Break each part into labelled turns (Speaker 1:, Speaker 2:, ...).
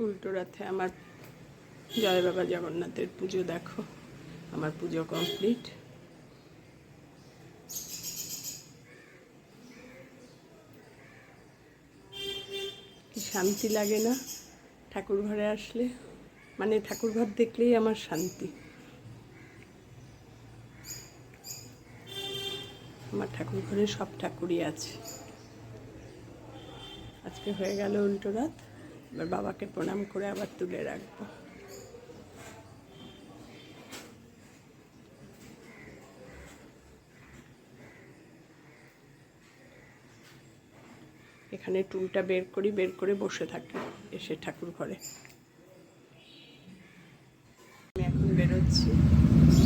Speaker 1: উল্টো রাতে আমার জয় বাবা জগন্নাথের পুজো। দেখো আমার পুজো কমপ্লিট। কি শান্তি লাগে না ঠাকুর ঘরে আসলে, মানে ঠাকুর ঘর দেখলেই আমার শান্তি। আমার ঠাকুর ঘরে সব ঠাকুরই আছে। আজকে হয়ে গেল উল্টো রাত, এবার বাবাকে প্রণাম করে আবার তুলে রাখবো। এখানে টুলটা বের করে বসে থাকি এসে ঠাকুর ঘরে। আমি এখন বেরোচ্ছি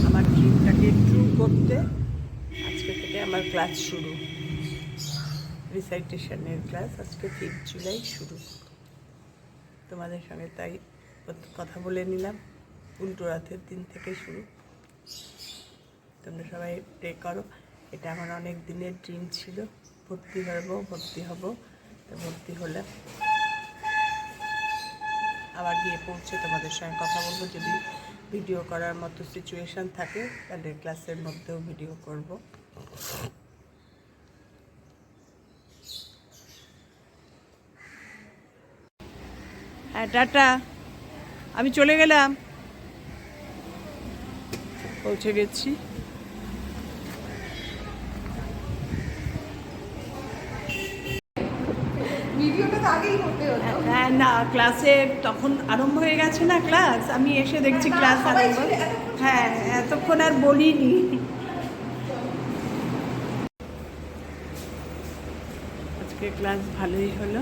Speaker 1: আমার ড্রিমটাকে ট্রু করতে। আজকে থেকে আমার ক্লাস শুরু, রিসাইটেশনের ক্লাস। আজকে 5 জুলাই শুরু। তোমাদের সঙ্গে তাই কথা বলে নিলাম। উল্টো রাতের দিন থেকে শুরু। তোমরা সবাই প্রে করো। এটা আমার অনেক দিনের ড্রিম ছিল, ভর্তি হব। তো ভর্তি হলে আবার গিয়ে পৌঁছে তোমাদের সঙ্গে কথা বলবো। যদি ভিডিও করার মতো সিচুয়েশান থাকে তাহলে ক্লাসের মধ্যেও ভিডিও করব। হ্যাঁ, টাটা, আমি চলে গেলাম। পৌঁছে গেছি। হ্যাঁ, না ক্লাসে তখন আরম্ভ হয়ে গেছে না ক্লাস, আমি এসে দেখছি ক্লাস আরম্ভ। হ্যাঁ, এতক্ষণ আর বলিনি। আজকে ক্লাস ভালোই হলো।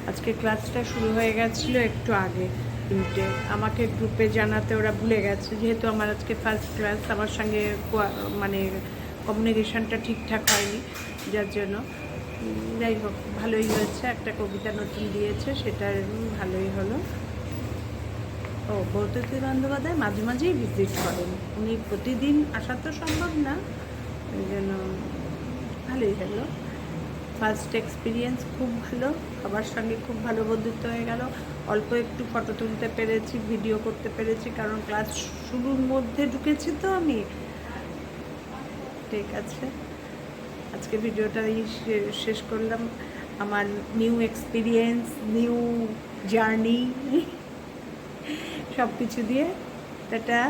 Speaker 1: আজকে ক্লাসটা শুরু হয়ে গেছিলো একটু আগে 3টে। আমাকে গ্রুপে জানাতে ওরা ভুলে গেছে, যেহেতু আমার আজকে ফার্স্ট ক্লাস। আমার সঙ্গে মানে কমিউনিকেশানটা ঠিকঠাক হয়নি, যার জন্য। যাই হোক, ভালোই হয়েছে। একটা কবিতা নতুন দিয়েছে, সেটা ভালোই হলো। ও ভৌততী বন্দ্যোপাধ্যায় মাঝে মাঝেই ভিজিট করেন, উনি প্রতিদিন আসা তো সম্ভব না, ওই জন্য ভালোই হলো। ফার্স্ট এক্সপিরিয়েন্স খুব ভালো। সবার সঙ্গে খুব ভালো বন্ধুত্ব হয়ে গেল। অল্প একটু ফটো তুলতে পেরেছি, ভিডিও করতে পেরেছি, কারণ ক্লাস শুরুর মধ্যে ঢুকেছি তো আমি। ঠিক আছে, আজকে ভিডিওটাই শেষ করলাম। আমার নিউ এক্সপিরিয়েন্স, নিউ জার্নি সব কিছু দিয়ে। টাটা।